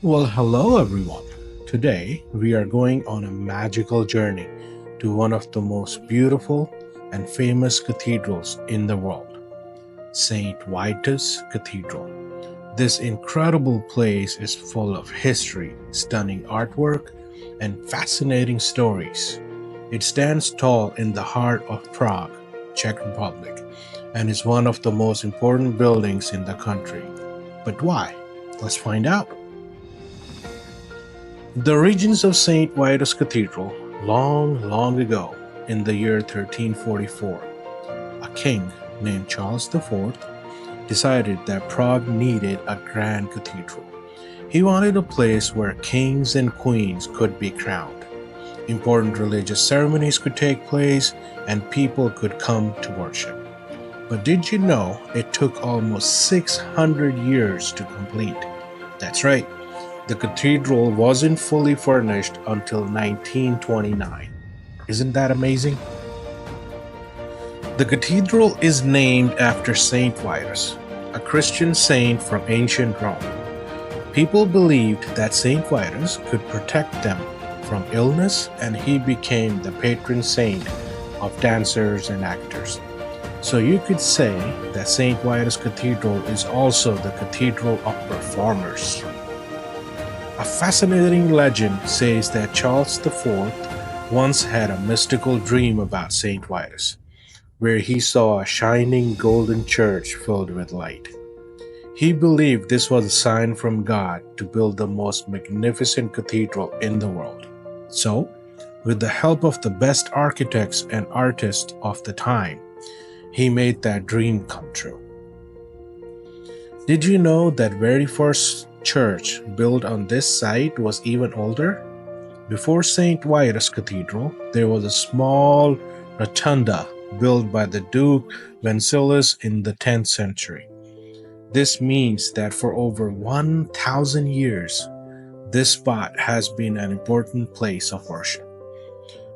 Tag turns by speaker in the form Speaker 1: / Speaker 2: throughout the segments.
Speaker 1: Well, hello everyone. Today we are going on a magical journey to one of the most beautiful and famous cathedrals in the world, St. Vitus Cathedral. This incredible place is full of history, stunning artwork, and fascinating stories. It stands tall in the heart of Prague, Czech Republic, and is one of the most important buildings in the country. But why? Let's find out. The origins of St. Vitus Cathedral, long ago, in the year 1344, a king named Charles IV decided that Prague needed a grand cathedral. He wanted a place where kings and queens could be crowned, important religious ceremonies could take place, and people could come to worship. But did you know it took almost 600 years to complete? That's right. The cathedral wasn't fully furnished until 1929. Isn't that amazing? The cathedral is named after Saint Vitus, a Christian saint from ancient Rome. People believed that Saint Vitus could protect them from illness, and he became the patron saint of dancers and actors. So you could say that St. Vitus Cathedral is also the cathedral of performers. A fascinating legend says that Charles IV once had a mystical dream about St. Vitus, where he saw a shining golden church filled with light. He believed this was a sign from God to build the most magnificent cathedral in the world. So, with the help of the best architects and artists of the time, he made that dream come true. Did you know that very first church built on this site was even older? Before St. Vitus Cathedral, there was a small rotunda built by the Duke Wenceslaus in the 10th century. This means that for over 1,000 years, this spot has been an important place of worship.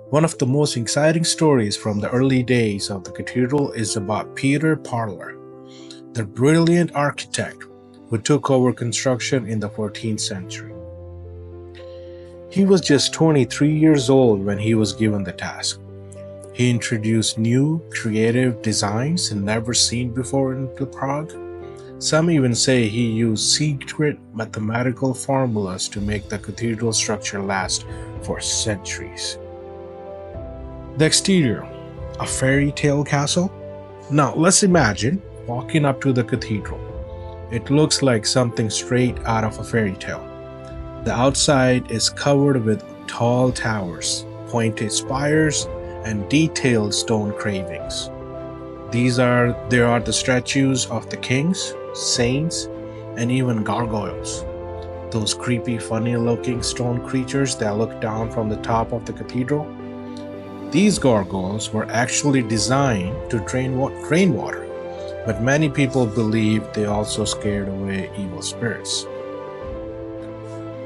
Speaker 1: One of the most exciting stories from the early days of the cathedral is about Peter Parler, the brilliant architect who took over construction in the 14th century. He was just 23 years old when he was given the task. He introduced new, creative designs never seen before in Prague. Some even say he used secret mathematical formulas to make the cathedral structure last for centuries. The exterior, a fairy tale castle? Now let's imagine walking up to the cathedral. It looks like something straight out of a fairy tale. The outside is covered with tall towers, pointed spires, and detailed stone carvings. There are the statues of the kings, saints, and even gargoyles. Those creepy, funny-looking stone creatures that look down from the top of the cathedral. These gargoyles were actually designed to drain rainwater, but many people believe they also scared away evil spirits.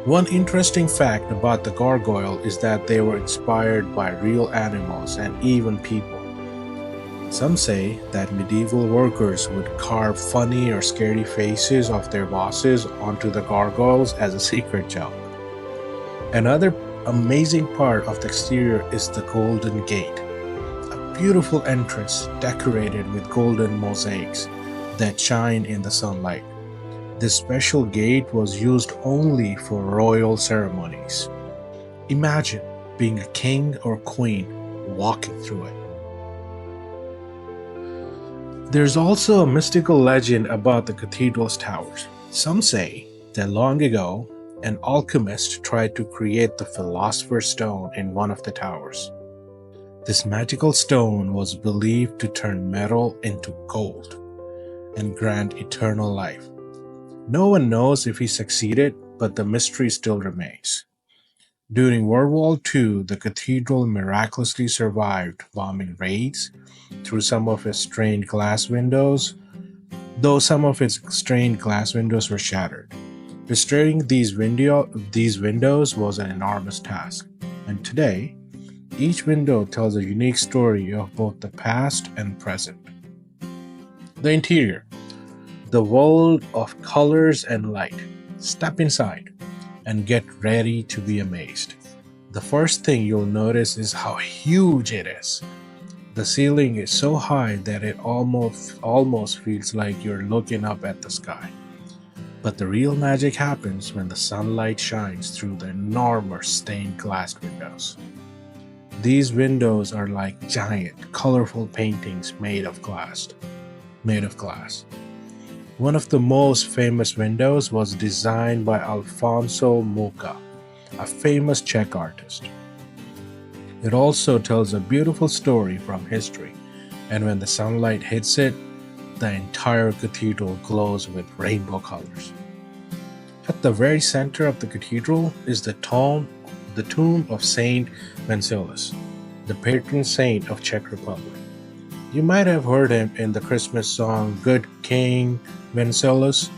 Speaker 1: One interesting fact about the gargoyle is that they were inspired by real animals and even people. Some say that medieval workers would carve funny or scary faces of their bosses onto the gargoyles as a secret joke. Another amazing part of the exterior is the Golden Gate, a beautiful entrance decorated with golden mosaics that shine in the sunlight. This special gate was used only for royal ceremonies. Imagine being a king or queen walking through it. There's also a mystical legend about the cathedral's towers. Some say that long ago, an alchemist tried to create the Philosopher's Stone in one of the towers. This magical stone was believed to turn metal into gold and grant eternal life. No one knows if he succeeded, but the mystery still remains. During World War II, the cathedral miraculously survived bombing raids through some of its stained glass windows, though some of its stained glass windows were shattered. Restoring these windows was an enormous task, and today, each window tells a unique story of both the past and present. The interior, the world of colors and light. Step inside. and get ready to be amazed. The first thing you'll notice is how huge it is. The ceiling is so high that it almost feels like you're looking up at the sky. But the real magic happens when the sunlight shines through the enormous stained glass windows. These windows are like giant, colorful paintings made of glass. One of the most famous windows was designed by Alfonso Mucha, a famous Czech artist. It also tells a beautiful story from history, and when the sunlight hits it, the entire cathedral glows with rainbow colors. At the very center of the cathedral is the tomb of Saint Wenceslas, the patron saint of Czech Republic. You might have heard him in the Christmas song Good King Wenceslas.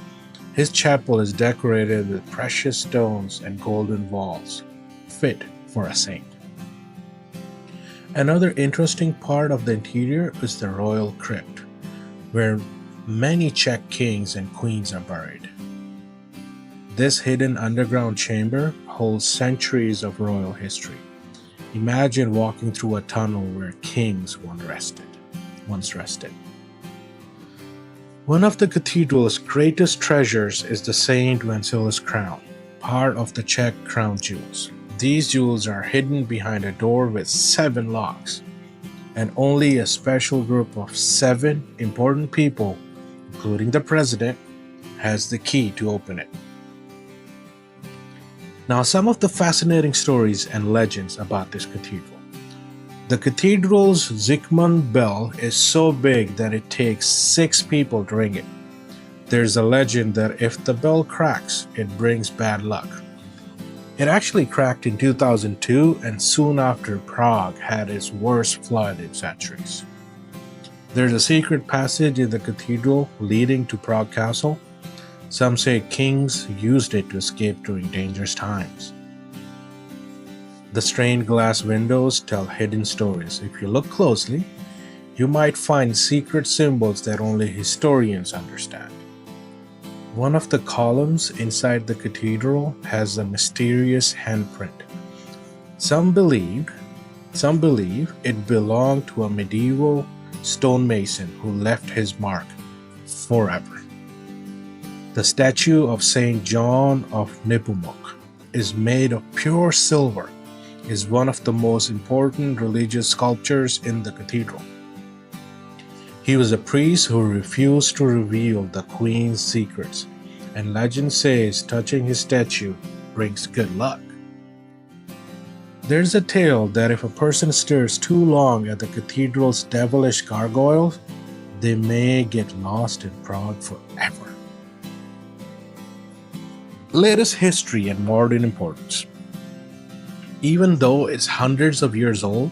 Speaker 1: His chapel is decorated with precious stones and golden walls, fit for a saint. Another interesting part of the interior is the royal crypt, where many Czech kings and queens are buried. This hidden underground chamber holds centuries of royal history. Imagine walking through a tunnel where kings once rested. One of the cathedral's greatest treasures is the Saint Wenceslas crown, part of the Czech crown jewels. These jewels are hidden behind a door with 7 locks, and only a special group of 7 important people, including the president, has the key to open it. Now, some of the fascinating stories and legends about this cathedral. The cathedral's Zikmund bell is so big that it takes 6 people to ring it. There's a legend that if the bell cracks, it brings bad luck. It actually cracked in 2002, and soon after Prague had its worst flood in centuries. There's a secret passage in the cathedral leading to Prague Castle. Some say kings used it to escape during dangerous times. The stained glass windows tell hidden stories. If you look closely, you might find secret symbols that only historians understand. One of the columns inside the cathedral has a mysterious handprint. Some believe it belonged to a medieval stonemason who left his mark forever. The statue of Saint John of Nepomuc is made of pure silver, is one of the most important religious sculptures in the cathedral. He was a priest who refused to reveal the queen's secrets, and legend says touching his statue brings good luck. There's a tale that if a person stares too long at the cathedral's devilish gargoyles, they may get lost in Prague forever. Latest history and modern importance. Even though it's hundreds of years old,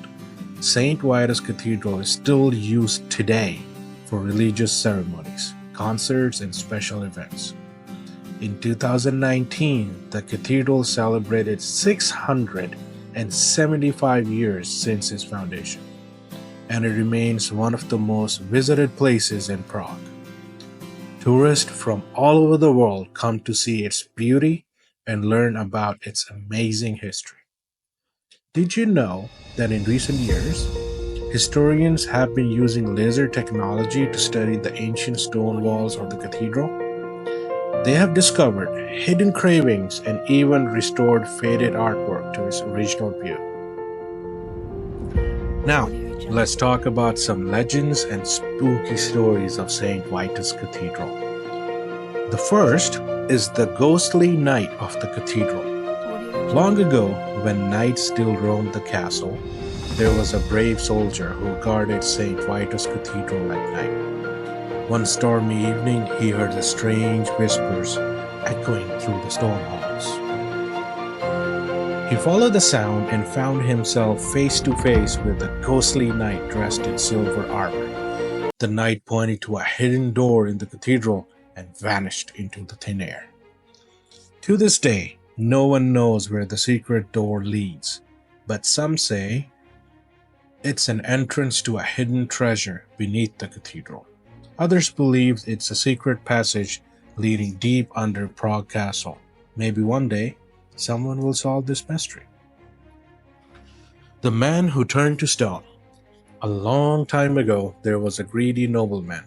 Speaker 1: St. Vitus Cathedral is still used today for religious ceremonies, concerts, and special events. In 2019, the cathedral celebrated 675 years since its foundation, and it remains one of the most visited places in Prague. Tourists from all over the world come to see its beauty and learn about its amazing history. Did you know that in recent years, historians have been using laser technology to study the ancient stone walls of the cathedral? They have discovered hidden carvings and even restored faded artwork to its original beauty. Now, let's talk about some legends and spooky stories of St. Vitus Cathedral. The first is the ghostly night of the cathedral. Long ago, when knights still roamed the castle, there was a brave soldier who guarded St. Vitus Cathedral at night. One stormy evening, he heard the strange whispers echoing through the stone halls. He followed the sound and found himself face to face with a ghostly knight dressed in silver armor. The knight pointed to a hidden door in the cathedral and vanished into the thin air. To this day, no one knows where the secret door leads, but some say it's an entrance to a hidden treasure beneath the cathedral. Others believe it's a secret passage leading deep under Prague Castle. Maybe one day Someone will solve this mystery. The man who turned to stone. A long time ago, there was a greedy nobleman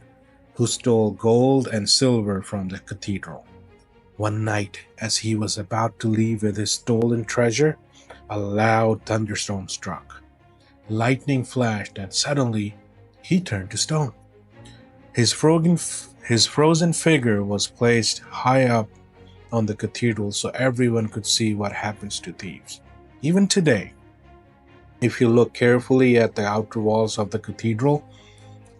Speaker 1: who stole gold and silver from the cathedral. One night, as he was about to leave with his stolen treasure, a loud thunderstorm struck. Lightning flashed, and suddenly he turned to stone. His frozen figure was placed high up on the cathedral so everyone could see what happens to thieves. Even today, if you look carefully at the outer walls of the cathedral,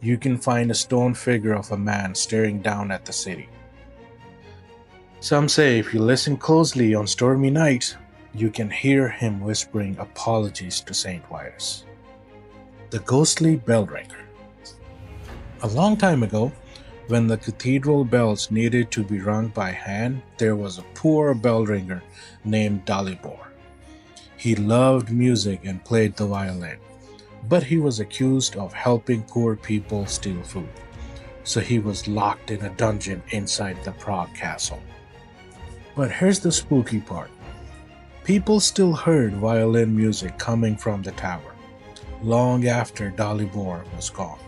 Speaker 1: you can find a stone figure of a man staring down at the city. Some say if you listen closely on stormy nights, you can hear him whispering apologies to Saint Vitus. The ghostly bell ringer. A long time ago, when the cathedral bells needed to be rung by hand, there was a poor bell ringer named Dalibor. He loved music and played the violin, but he was accused of helping poor people steal food, so he was locked in a dungeon inside the Prague castle. But here's the spooky part. People still heard violin music coming from the tower, long after Dalibor was gone.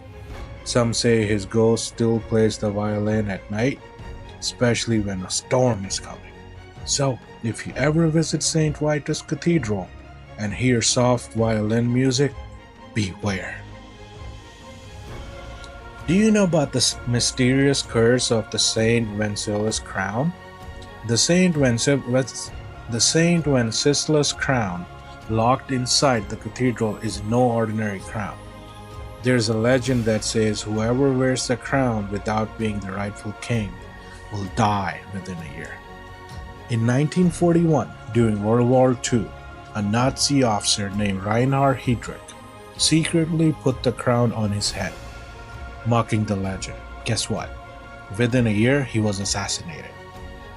Speaker 1: Some say his ghost still plays the violin at night, especially when a storm is coming. So, if you ever visit St. Vitus Cathedral and hear soft violin music, beware. Do you know about the mysterious curse of the Saint Wenceslaus crown? The Saint Wenceslaus crown locked inside the cathedral is no ordinary crown. There's a legend that says whoever wears the crown without being the rightful king will die within a year. In 1941, during World War II, a Nazi officer named Reinhard Heydrich secretly put the crown on his head, mocking the legend. Guess what? Within a year, he was assassinated.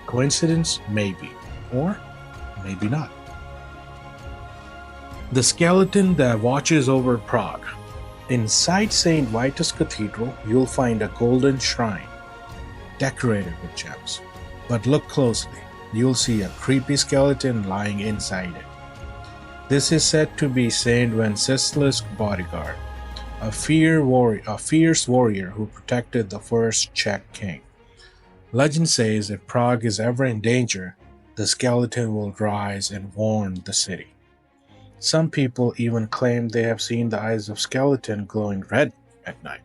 Speaker 1: Coincidence? Maybe. Or maybe not. The skeleton that watches over Prague. Inside St. Vitus Cathedral, you'll find a golden shrine decorated with gems. But look closely. You'll see a creepy skeleton lying inside it. This is said to be Saint Wenceslaus' bodyguard, a fierce warrior who protected the first Czech king. Legend says if Prague is ever in danger, the skeleton will rise and warn the city. Some people even claim they have seen the eyes of skeleton glowing red at night.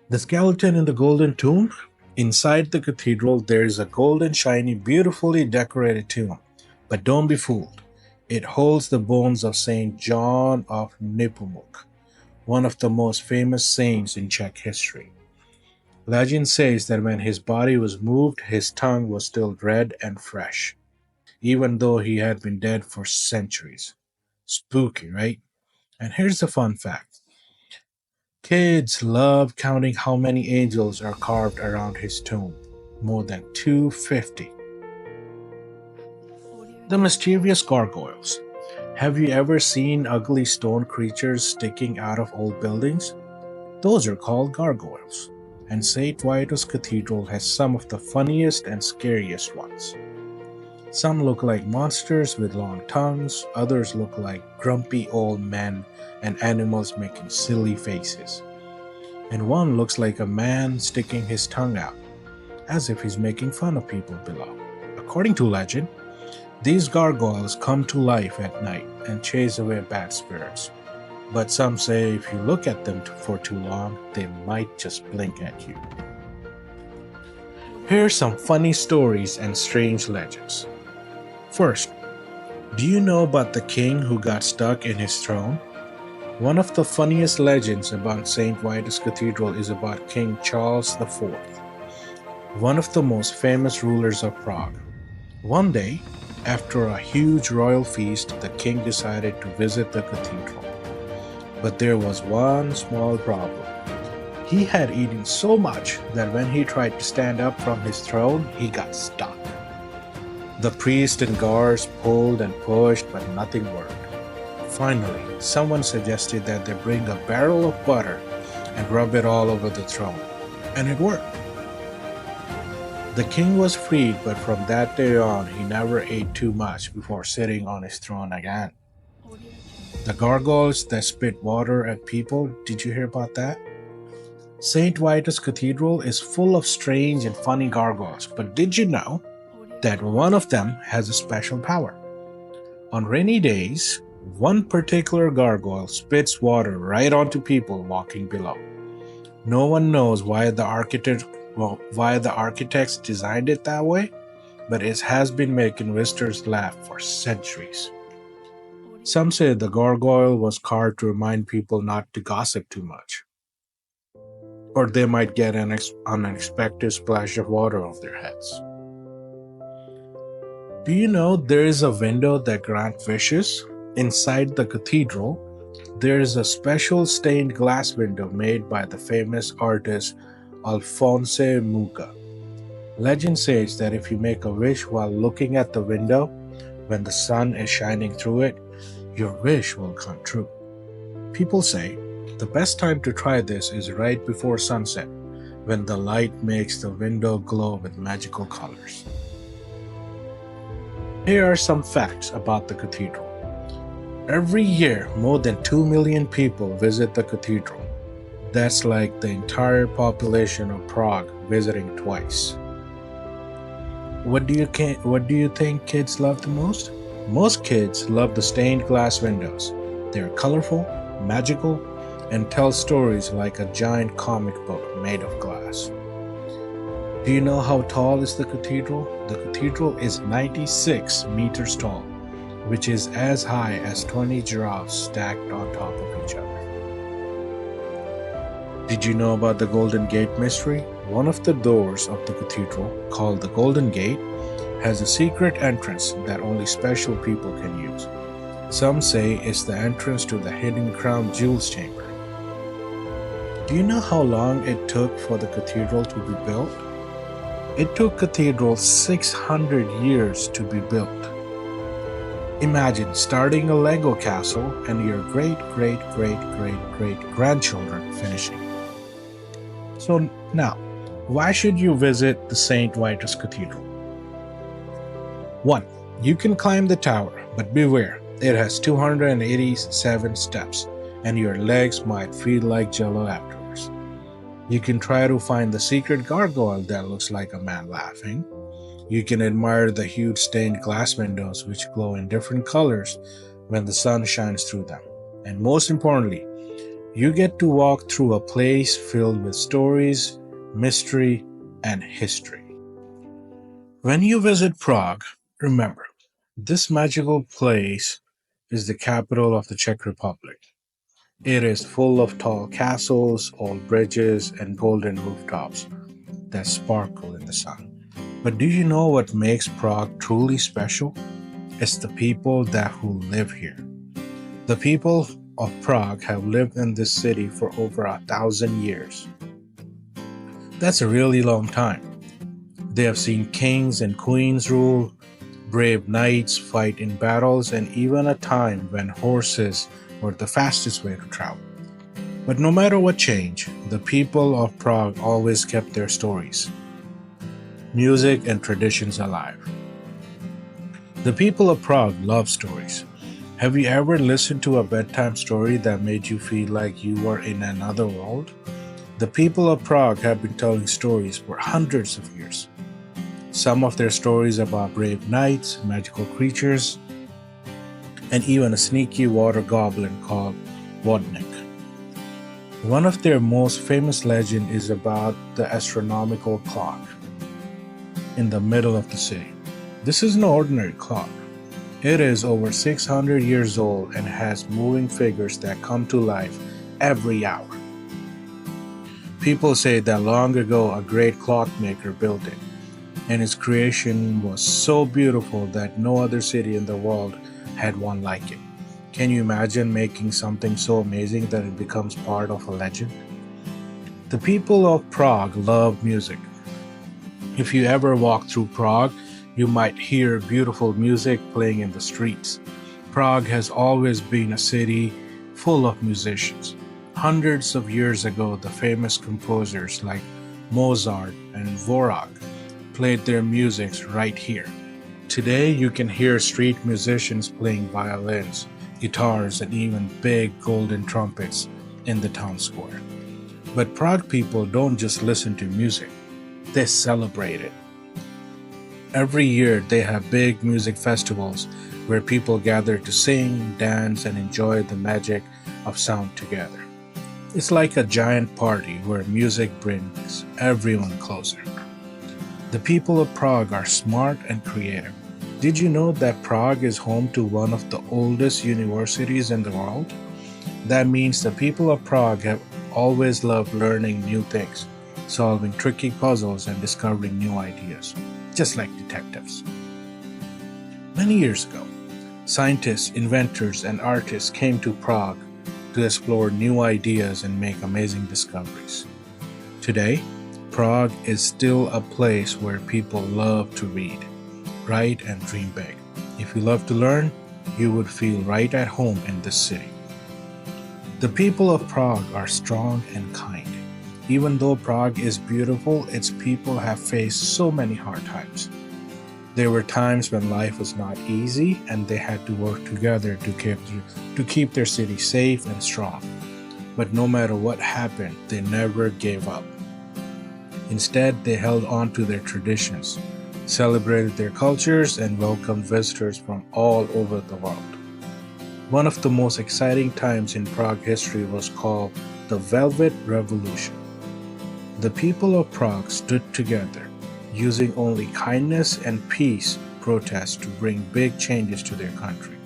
Speaker 1: The skeleton in the golden tomb? Inside the cathedral, there is a golden, shiny, beautifully decorated tomb. But don't be fooled. It holds the bones of Saint John of Nepomuc, one of the most famous saints in Czech history. Legend says that when his body was moved, his tongue was still red and fresh, even though he had been dead for centuries. Spooky, right? And here's the fun fact. Kids love counting how many angels are carved around his tomb. More than 250. The mischievous gargoyles. Have you ever seen ugly stone creatures sticking out of old buildings? Those are called gargoyles. And St. Vitus Cathedral has some of the funniest and scariest ones. Some look like monsters with long tongues, others look like grumpy old men and animals making silly faces. And one looks like a man sticking his tongue out, as if he's making fun of people below. According to legend, these gargoyles come to life at night and chase away bad spirits. But some say if you look at them for too long, they might just blink at you. Here are some funny stories and strange legends. First, do you know about the king who got stuck in his throne? One of the funniest legends about St. Vitus Cathedral is about King Charles IV, one of the most famous rulers of Prague. One day, after a huge royal feast, the king decided to visit the cathedral. But there was one small problem. He had eaten so much that when he tried to stand up from his throne, he got stuck. The priest and guards pulled and pushed, but nothing worked. Finally, someone suggested that they bring a barrel of butter and rub it all over the throne, and it worked. The king was freed, but from that day on, he never ate too much before sitting on his throne again. The gargoyles that spit water at people, did you hear about that? St. Vitus Cathedral is full of strange and funny gargoyles, but did you know that one of them has a special power? On rainy days, one particular gargoyle spits water right onto people walking below. No one knows why the architects designed it that way, but it has been making visitors laugh for centuries. Some say the gargoyle was carved to remind people not to gossip too much, or they might get an unexpected splash of water off their heads. Do you know there is a window that grants wishes? Inside the cathedral, there is a special stained glass window made by the famous artist Alphonse Mucha. Legend says that if you make a wish while looking at the window, when the sun is shining through it, your wish will come true. People say the best time to try this is right before sunset, when the light makes the window glow with magical colors. Here are some facts about the cathedral. Every year, more than 2 million people visit the cathedral. That's like the entire population of Prague visiting twice. What do you think kids love the most? Most kids love the stained glass windows. They are colorful, magical, and tell stories like a giant comic book made of glass. Do you know how tall is the cathedral? The cathedral is 96 meters tall, which is as high as 20 giraffes stacked on top of each other. Did you know about the Golden Gate mystery? One of the doors of the cathedral, called the Golden Gate, has a secret entrance that only special people can use. Some say it's the entrance to the hidden crown jewels chamber. Do you know how long it took for the cathedral to be built? It took cathedral 600 years to be built. Imagine starting a Lego castle and your great-great-great-great-great-grandchildren finishing. So now, why should you visit the St. Vitus Cathedral? 1. You can climb the tower, but beware, it has 287 steps, and your legs might feel like jello afterwards. You can try to find the secret gargoyle that looks like a man laughing. You can admire the huge stained glass windows which glow in different colors when the sun shines through them. And most importantly, you get to walk through a place filled with stories, mystery, and history. When you visit Prague, remember, this magical place is the capital of the Czech Republic. It is full of tall castles, old bridges, and golden rooftops that sparkle in the sun. But do you know what makes Prague truly special? It's the people who live here. The people of Prague have lived in this city for over 1,000 years. That's a really long time. They have seen kings and queens rule, brave knights fight in battles, and even a time when horses were the fastest way to travel. But no matter what changed, the people of Prague always kept their stories, music, and traditions alive. The people of Prague love stories. Have you ever listened to a bedtime story that made you feel like you were in another world? The people of Prague have been telling stories for hundreds of years. Some of their stories about brave knights, magical creatures, and even a sneaky water goblin called Vodnik. One of their most famous legends is about the astronomical clock in the middle of the city. This is no ordinary clock. It is over 600 years old and has moving figures that come to life every hour. People say that long ago a great clockmaker built it, and its creation was so beautiful that no other city in the world had one like it. Can you imagine making something so amazing that it becomes part of a legend? The people of Prague love music. If you ever walk through Prague, you might hear beautiful music playing in the streets. Prague has always been a city full of musicians. Hundreds of years ago, the famous composers like Mozart and Dvorak played their music right here. Today, you can hear street musicians playing violins, guitars, and even big golden trumpets in the town square. But Prague people don't just listen to music, they celebrate it. Every year, they have big music festivals where people gather to sing, dance, and enjoy the magic of sound together. It's like a giant party where music brings everyone closer. The people of Prague are smart and creative. Did you know that Prague is home to one of the oldest universities in the world? That means the people of Prague have always loved learning new things, solving tricky puzzles, and discovering new ideas, just like detectives. Many years ago, scientists, inventors, and artists came to Prague to explore new ideas and make amazing discoveries. Today, Prague is still a place where people love to read, write, and dream big. If you love to learn, you would feel right at home in this city. The people of Prague are strong and kind. Even though Prague is beautiful, its people have faced so many hard times. There were times when life was not easy and they had to work together to keep their city safe and strong. But no matter what happened, they never gave up. Instead, they held on to their traditions, celebrated their cultures, and welcomed visitors from all over the world. One of the most exciting times in Prague history was called the Velvet Revolution. The people of Prague stood together, using only kindness and peace protests to bring big changes to their country.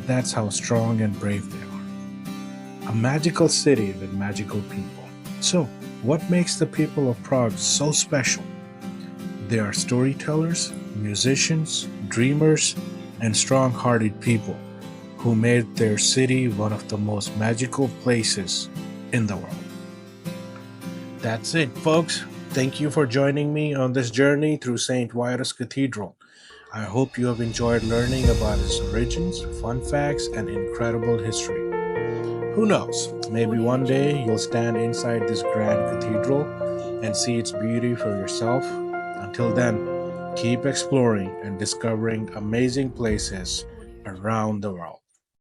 Speaker 1: That's how strong and brave they are. A magical city with magical people. So, what makes the people of Prague so special? They are storytellers, musicians, dreamers, and strong-hearted people who made their city one of the most magical places in the world. That's it, folks. Thank you for joining me on this journey through St. Vitus Cathedral. I hope you have enjoyed learning about its origins, fun facts, and incredible history. Who knows, maybe one day you'll stand inside this grand cathedral and see its beauty for yourself. Until then, keep exploring and discovering amazing places around the world.